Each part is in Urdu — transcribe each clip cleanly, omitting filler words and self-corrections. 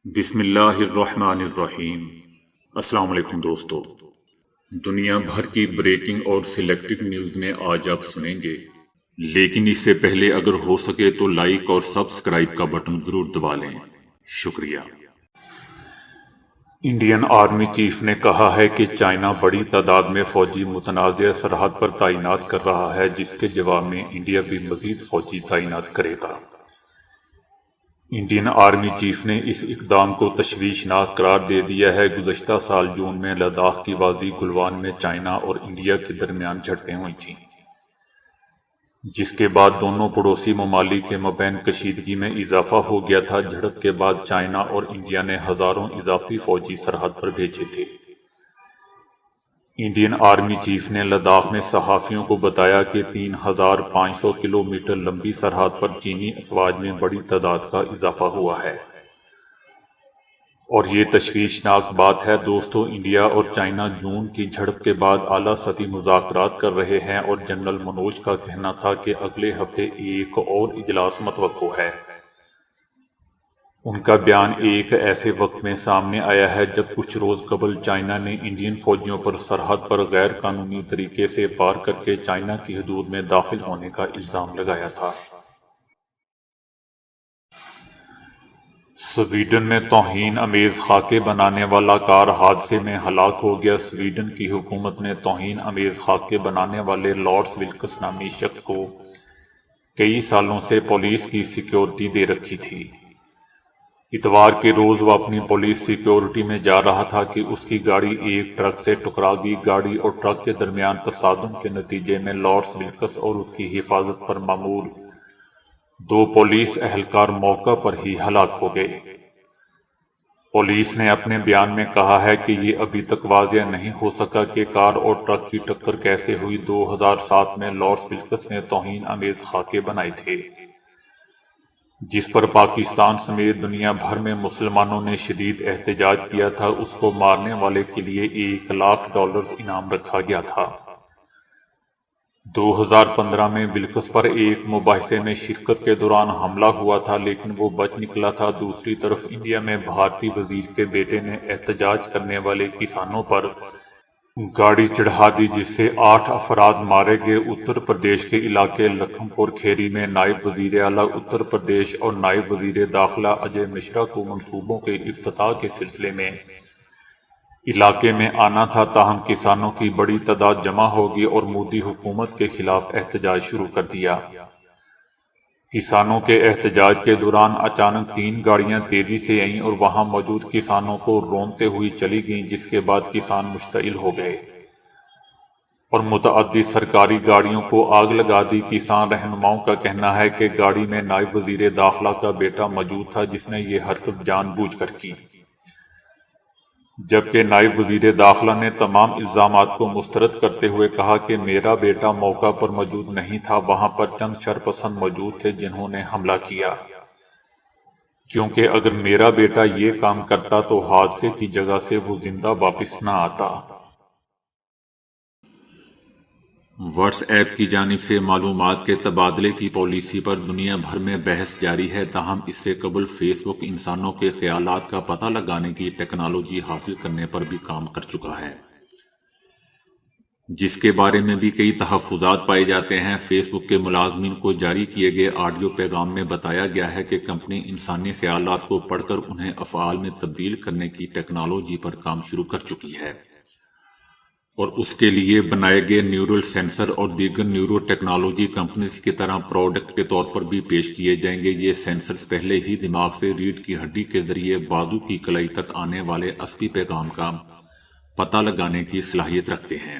بسم اللہ الرحمن الرحیم۔ السلام علیکم دوستو، دنیا بھر کی بریکنگ اور سلیکٹڈ نیوز میں آج آپ سنیں گے، لیکن اس سے پہلے اگر ہو سکے تو لائک اور سبسکرائب کا بٹن ضرور دبا لیں۔ شکریہ۔ انڈین آرمی چیف نے کہا ہے کہ چائنا بڑی تعداد میں فوجی متنازع سرحد پر تعینات کر رہا ہے، جس کے جواب میں انڈیا بھی مزید فوجی تعینات کرے گا۔ انڈین آرمی چیف نے اس اقدام کو تشویشناک قرار دے دیا ہے۔ گزشتہ سال جون میں لداخ کی وادی گلوان میں چائنا اور انڈیا کے درمیان جھڑپیں ہوئی تھیں، جس کے بعد دونوں پڑوسی ممالک کے مابین کشیدگی میں اضافہ ہو گیا تھا۔ جھڑپ کے بعد چائنا اور انڈیا نے ہزاروں اضافی فوجی سرحد پر بھیجے تھے۔ انڈین آرمی چیف نے لداخ میں صحافیوں کو بتایا کہ 3500 کلومیٹر لمبی سرحد پر چینی افواج میں بڑی تعداد کا اضافہ ہوا ہے۔ اور یہ تشویشناک بات ہے دوستو، انڈیا اور چائنا جون کی جھڑپ کے بعد اعلیٰ سطحی مذاکرات کر رہے ہیں، اور جنرل منوج کا کہنا تھا کہ اگلے ہفتے ایک اور اجلاس متوقع ہے۔ ان کا بیان ایک ایسے وقت میں سامنے آیا ہے جب کچھ روز قبل چائنا نے انڈین فوجیوں پر سرحد پر غیر قانونی طریقے سے پار کر کے چائنا کی حدود میں داخل ہونے کا الزام لگایا تھا۔ سویڈن میں توہین امیز خاکے بنانے والا کار حادثے میں ہلاک ہو گیا۔ سویڈن کی حکومت نے توہین امیز خاکے بنانے والے لارس ولکس نامی شخص کو کئی سالوں سے پولیس کی سیکیورٹی دے رکھی تھی۔ اتوار کے روز وہ اپنی پولیس سیکیورٹی میں جا رہا تھا کہ اس کی گاڑی ایک ٹرک سے ٹکرا گئی۔ گاڑی اور ٹرک کے درمیان تصادم کے نتیجے میں لارس ولکس اور اس کی حفاظت پر مامور 2 پولیس اہلکار موقع پر ہی ہلاک ہو گئے۔ پولیس نے اپنے بیان میں کہا ہے کہ یہ ابھی تک واضح نہیں ہو سکا کہ کار اور ٹرک کی ٹکر کیسے ہوئی۔ 2007 میں لارس ولکس نے توہین امیز خاکے بنائے تھے، جس پر پاکستان سمیت دنیا بھر میں مسلمانوں نے شدید احتجاج کیا تھا۔ اس کو مارنے والے کے لیے $1,00,000 انعام رکھا گیا تھا۔ 2015 میں ولکس پر ایک مباحثے میں شرکت کے دوران حملہ ہوا تھا، لیکن وہ بچ نکلا تھا۔ دوسری طرف انڈیا میں بھارتی وزیر کے بیٹے نے احتجاج کرنے والے کسانوں پر گاڑی چڑھا دی، جس سے 8 افراد مارے گئے۔ اتر پردیش کے علاقے لکھم پور کھیری میں نائب وزیر اعلیٰ اتر پردیش اور نائب وزیر داخلہ اجے مشرا کو منصوبوں کے افتتاح کے سلسلے میں علاقے میں آنا تھا، تاہم کسانوں کی بڑی تعداد جمع ہوگی اور مودی حکومت کے خلاف احتجاج شروع کر دیا۔ کسانوں کے احتجاج کے دوران اچانک 3 گاڑیاں تیزی سے آئیں اور وہاں موجود کسانوں کو رونتے ہوئی چلی گئیں، جس کے بعد کسان مشتعل ہو گئے اور متعدد سرکاری گاڑیوں کو آگ لگا دی۔ کسان رہنماؤں کا کہنا ہے کہ گاڑی میں نائب وزیر داخلہ کا بیٹا موجود تھا، جس نے یہ حرکت جان بوجھ کر کی، جبکہ نائب وزیر داخلہ نے تمام الزامات کو مسترد کرتے ہوئے کہا کہ میرا بیٹا موقع پر موجود نہیں تھا، وہاں پر چند شرپسند موجود تھے جنہوں نے حملہ کیا، کیونکہ اگر میرا بیٹا یہ کام کرتا تو حادثے کی جگہ سے وہ زندہ واپس نہ آتا۔ واٹس ایپ کی جانب سے معلومات کے تبادلے کی پالیسی پر دنیا بھر میں بحث جاری ہے، تاہم اس سے قبل فیس بک انسانوں کے خیالات کا پتہ لگانے کی ٹیکنالوجی حاصل کرنے پر بھی کام کر چکا ہے، جس کے بارے میں بھی کئی تحفظات پائے جاتے ہیں۔ فیس بک کے ملازمین کو جاری کیے گئے آڈیو پیغام میں بتایا گیا ہے کہ کمپنی انسانی خیالات کو پڑھ کر انہیں افعال میں تبدیل کرنے کی ٹیکنالوجی پر کام شروع کر چکی ہے، اور اس کے لیے بنائے گئے نیورل سینسر اور دیگر نیورو ٹیکنالوجی کمپنیز کی طرح پروڈکٹ کے طور پر بھی پیش کیے جائیں گے۔ یہ سینسرز پہلے ہی دماغ سے ریڑھ کی ہڈی کے ذریعے بازو کی کلائی تک آنے والے عصبی پیغام کا پتہ لگانے کی صلاحیت رکھتے ہیں۔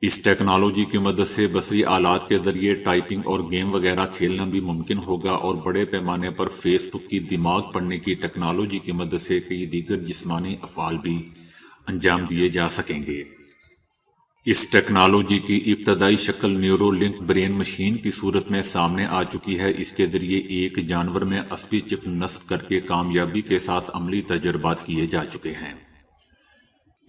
اس ٹیکنالوجی کی مدد سے بصری آلات کے ذریعے ٹائپنگ اور گیم وغیرہ کھیلنا بھی ممکن ہوگا، اور بڑے پیمانے پر فیس بک کی دماغ پڑھنے کی ٹیکنالوجی کی مدد سے کئی دیگر جسمانی افعال بھی انجام دیے جا سکیں گے۔ اس ٹیکنالوجی کی ابتدائی شکل نیورو لنک برین مشین کی صورت میں سامنے آ چکی ہے۔ اس کے ذریعے ایک جانور میں عصبی چپ نصب کر کے کامیابی کے ساتھ عملی تجربات کیے جا چکے ہیں۔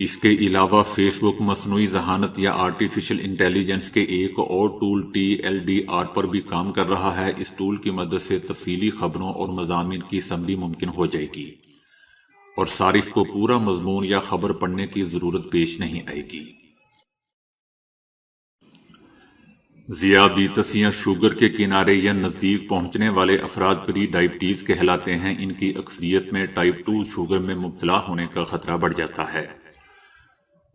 اس کے علاوہ فیس بک مصنوعی ذہانت یا آرٹیفیشل انٹیلیجنس کے ایک اور ٹول TLDR پر بھی کام کر رہا ہے۔ اس ٹول کی مدد سے تفصیلی خبروں اور مضامین کی سمری ممکن ہو جائے گی اور صارف کو پورا مضمون یا خبر پڑھنے کی ضرورت پیش نہیں آئے گی۔ ذیابیطس یا شوگر کے کنارے یا نزدیک پہنچنے والے افراد پری ڈائبٹیز کہلاتے ہیں۔ ان کی اکثریت میں ٹائپ 2 شوگر میں مبتلا ہونے کا خطرہ بڑھ جاتا ہے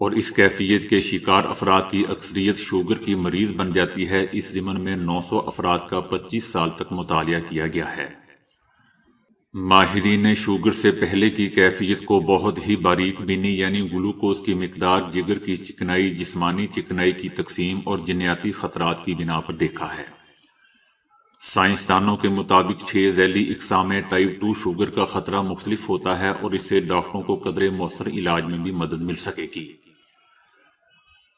اور اس کیفیت کے شکار افراد کی اکثریت شوگر کی مریض بن جاتی ہے۔ اس ضمن میں 900 افراد کا 25 سال تک مطالعہ کیا گیا ہے۔ ماہرین نے شوگر سے پہلے کی کیفیت کو بہت ہی باریک بینی یعنی گلوکوز کی مقدار، جگر کی چکنائی، جسمانی چکنائی کی تقسیم اور جینیاتی خطرات کی بنا پر دیکھا ہے۔ سائنسدانوں کے مطابق 6 ذیلی اقسام میں ٹائپ 2 شوگر کا خطرہ مختلف ہوتا ہے اور اس سے ڈاکٹروں کو قدرے مؤثر علاج میں بھی مدد مل سکے گی۔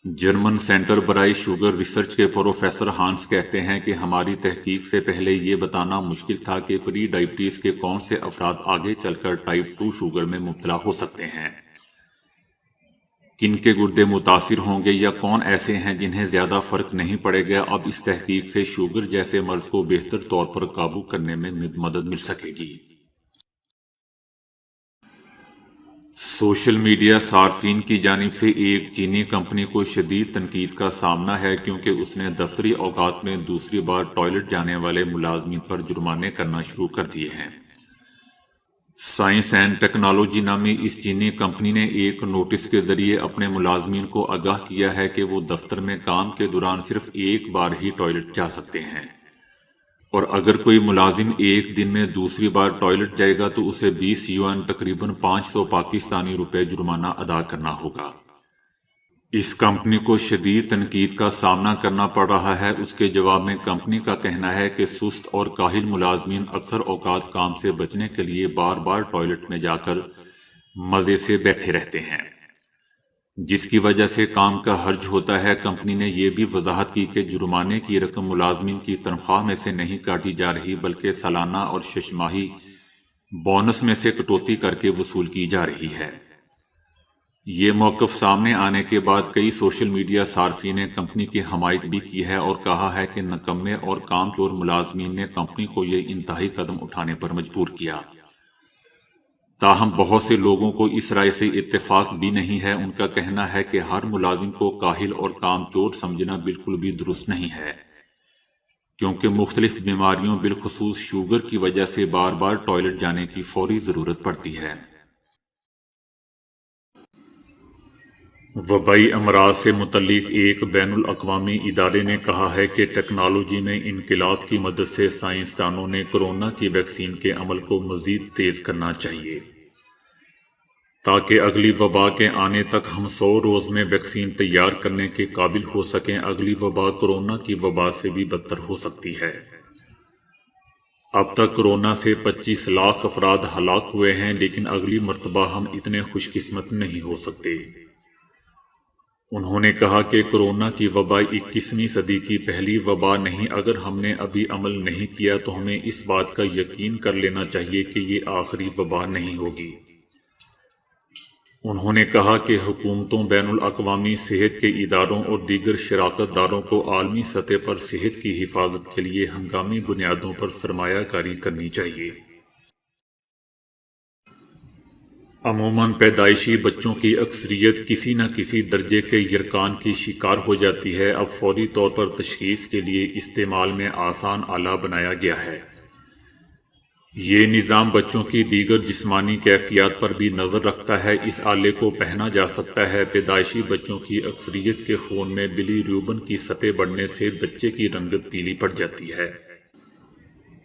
جرمن سینٹر برائے شوگر ریسرچ کے پروفیسر ہانس کہتے ہیں کہ ہماری تحقیق سے پہلے یہ بتانا مشکل تھا کہ پری ڈائبٹیز کے کون سے افراد آگے چل کر ٹائپ 2 شوگر میں مبتلا ہو سکتے ہیں، کن کے گردے متاثر ہوں گے یا کون ایسے ہیں جنہیں زیادہ فرق نہیں پڑے گا۔ اب اس تحقیق سے شوگر جیسے مرض کو بہتر طور پر قابو کرنے میں مدد مل سکے گی۔ سوشل میڈیا صارفین کی جانب سے ایک چینی کمپنی کو شدید تنقید کا سامنا ہے کیونکہ اس نے دفتری اوقات میں دوسری بار ٹوائلٹ جانے والے ملازمین پر جرمانے کرنا شروع کر دیے ہیں۔ سائنس اینڈ ٹیکنالوجی نامی اس چینی کمپنی نے ایک نوٹس کے ذریعے اپنے ملازمین کو آگاہ کیا ہے کہ وہ دفتر میں کام کے دوران صرف ایک بار ہی ٹوائلٹ جا سکتے ہیں اور اگر کوئی ملازم ایک دن میں دوسری بار ٹوائلٹ جائے گا تو اسے 20 یوان تقریباً 500 پاکستانی روپے جرمانہ ادا کرنا ہوگا۔ اس کمپنی کو شدید تنقید کا سامنا کرنا پڑ رہا ہے۔ اس کے جواب میں کمپنی کا کہنا ہے کہ سست اور کاہل ملازمین اکثر اوقات کام سے بچنے کے لیے بار بار ٹوائلٹ میں جا کر مزے سے بیٹھے رہتے ہیں، جس کی وجہ سے کام کا حرج ہوتا ہے۔ کمپنی نے یہ بھی وضاحت کی کہ جرمانے کی رقم ملازمین کی تنخواہ میں سے نہیں کاٹی جا رہی بلکہ سالانہ اور 6 ماہی بونس میں سے کٹوتی کر کے وصول کی جا رہی ہے۔ یہ موقف سامنے آنے کے بعد کئی سوشل میڈیا صارفین نے کمپنی کی حمایت بھی کی ہے اور کہا ہے کہ نکمے اور کام چور ملازمین نے کمپنی کو یہ انتہائی قدم اٹھانے پر مجبور کیا۔ تاہم بہت سے لوگوں کو اس رائے سے اتفاق بھی نہیں ہے۔ ان کا کہنا ہے کہ ہر ملازم کو کاہل اور کام چور سمجھنا بالکل بھی درست نہیں ہے، کیونکہ مختلف بیماریوں بالخصوص شوگر کی وجہ سے بار بار ٹوائلٹ جانے کی فوری ضرورت پڑتی ہے۔ وبائی امراض سے متعلق ایک بین الاقوامی ادارے نے کہا ہے کہ ٹیکنالوجی میں انقلاب کی مدد سے سائنسدانوں نے کورونا کی ویکسین کے عمل کو مزید تیز کرنا چاہیے تاکہ اگلی وبا کے آنے تک ہم 100 روز میں ویکسین تیار کرنے کے قابل ہو سکیں۔ اگلی وبا کورونا کی وبا سے بھی بدتر ہو سکتی ہے۔ اب تک کورونا سے 25 لاکھ افراد ہلاک ہوئے ہیں، لیکن اگلی مرتبہ ہم اتنے خوش قسمت نہیں ہو سکتے۔ انہوں نے کہا کہ کورونا کی وبا 21ویں صدی کی پہلی وبا نہیں۔ اگر ہم نے ابھی عمل نہیں کیا تو ہمیں اس بات کا یقین کر لینا چاہیے کہ یہ آخری وبا نہیں ہوگی۔ انہوں نے کہا کہ حکومتوں، بین الاقوامی صحت کے اداروں اور دیگر شراکت داروں کو عالمی سطح پر صحت کی حفاظت کے لیے ہنگامی بنیادوں پر سرمایہ کاری کرنی چاہیے۔ عموماً پیدائشی بچوں کی اکثریت کسی نہ کسی درجے کے یرقان کی شکار ہو جاتی ہے۔ اب فوری طور پر تشخیص کے لیے استعمال میں آسان آلہ بنایا گیا ہے۔ یہ نظام بچوں کی دیگر جسمانی کیفیات پر بھی نظر رکھتا ہے۔ اس آلے کو پہنا جا سکتا ہے۔ پیدائشی بچوں کی اکثریت کے خون میں بلی روبن کی سطح بڑھنے سے بچے کی رنگت پیلی پڑ جاتی ہے۔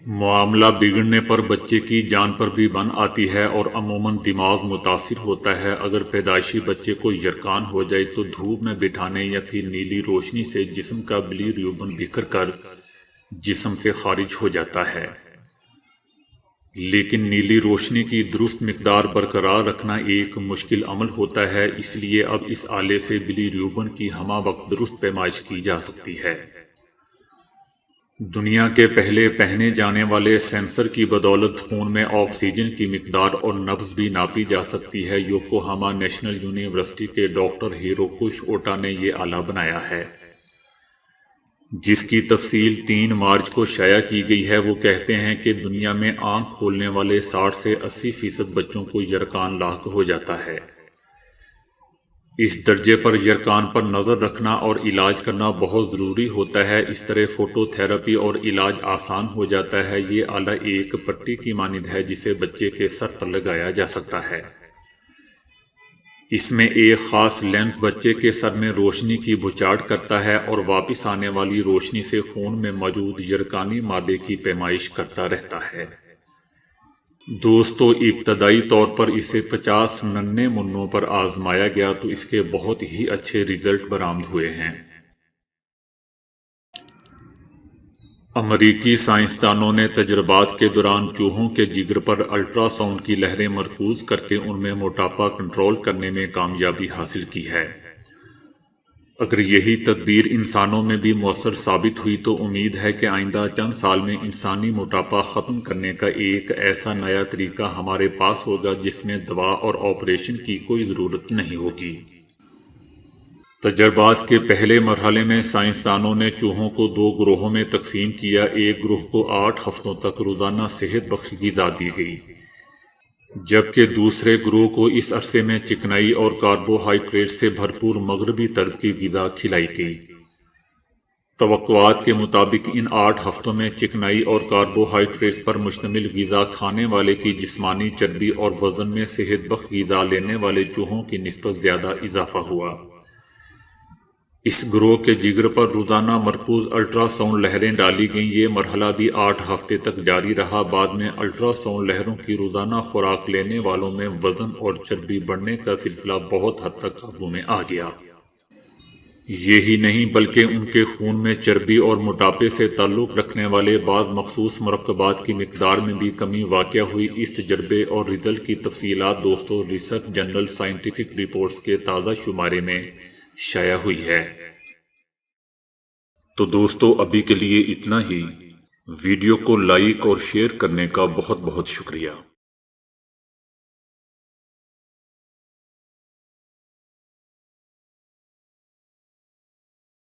معاملہ بگڑنے پر بچے کی جان پر بھی بن آتی ہے اور عموماً دماغ متاثر ہوتا ہے۔ اگر پیدائشی بچے کو یرقان ہو جائے تو دھوپ میں بٹھانے یا پھر نیلی روشنی سے جسم کا بلی روبن بکھر کر جسم سے خارج ہو جاتا ہے، لیکن نیلی روشنی کی درست مقدار برقرار رکھنا ایک مشکل عمل ہوتا ہے۔ اس لیے اب اس آلے سے بلی روبن کی ہمہ وقت درست پیمائش کی جا سکتی ہے۔ دنیا کے پہلے پہنے جانے والے سینسر کی بدولت خون میں آکسیجن کی مقدار اور نبض بھی ناپی جا سکتی ہے۔ یوکوہاما نیشنل یونیورسٹی کے ڈاکٹر ہیروکوش اوٹا نے یہ آلہ بنایا ہے، جس کی تفصیل 3 مارچ کو شائع کی گئی ہے۔ وہ کہتے ہیں کہ دنیا میں آنکھ کھولنے والے 60 سے 80% بچوں کو یرقان لاحق ہو جاتا ہے۔ اس درجے پر یرقان پر نظر رکھنا اور علاج کرنا بہت ضروری ہوتا ہے۔ اس طرح فوٹو تھراپی اور علاج آسان ہو جاتا ہے۔ یہ آلہ ایک پٹی کی مانند ہے جسے بچے کے سر پر لگایا جا سکتا ہے۔ اس میں ایک خاص لینس بچے کے سر میں روشنی کی بچھاڑ کرتا ہے اور واپس آنے والی روشنی سے خون میں موجود یرقانی مادے کی پیمائش کرتا رہتا ہے۔ دوستو، ابتدائی طور پر اسے 50 ننھے منوں پر آزمایا گیا تو اس کے بہت ہی اچھے ریزلٹ برآمد ہوئے ہیں۔ امریکی سائنسدانوں نے تجربات کے دوران چوہوں کے جگر پر الٹرا ساؤنڈ کی لہریں مرکوز کرکے ان میں موٹاپا کنٹرول کرنے میں کامیابی حاصل کی ہے۔ اگر یہی تدبیر انسانوں میں بھی مؤثر ثابت ہوئی تو امید ہے کہ آئندہ چند سال میں انسانی موٹاپا ختم کرنے کا ایک ایسا نیا طریقہ ہمارے پاس ہوگا جس میں دوا اور آپریشن کی کوئی ضرورت نہیں ہوگی۔ تجربات کے پہلے مرحلے میں سائنسدانوں نے چوہوں کو 2 گروہوں میں تقسیم کیا۔ ایک گروہ کو 8 ہفتوں تک روزانہ صحت بخش غذا دی گئی، جبکہ دوسرے گروہ کو اس عرصے میں چکنائی اور کاربوہائیڈریٹ سے بھرپور مغربی طرز کی غذا کھلائی گئی۔ توقعات کے مطابق ان 8 ہفتوں میں چکنائی اور کاربوہائیڈریٹ پر مشتمل غذا کھانے والے کی جسمانی چربی اور وزن میں صحت بخش غذا لینے والے چوہوں کی نسبت زیادہ اضافہ ہوا۔ اس گروہ کے جگر پر روزانہ مرکوز الٹرا ساؤنڈ لہریں ڈالی گئیں۔ یہ مرحلہ بھی 8 ہفتے تک جاری رہا۔ بعد میں الٹرا ساؤنڈ لہروں کی روزانہ خوراک لینے والوں میں وزن اور چربی بڑھنے کا سلسلہ بہت حد تک قابو میں آ گیا۔ یہی نہیں بلکہ ان کے خون میں چربی اور موٹاپے سے تعلق رکھنے والے بعض مخصوص مرکبات کی مقدار میں بھی کمی واقع ہوئی۔ اس تجربے اور رزلٹ کی تفصیلات دوستو ریسرچ جرنل سائنٹیفک رپورٹس کے تازہ شمارے میں شائع ہوئی ہے۔ تو دوستو ابھی کے لیے اتنا ہی۔ ویڈیو کو لائک اور شیئر کرنے کا بہت بہت شکریہ۔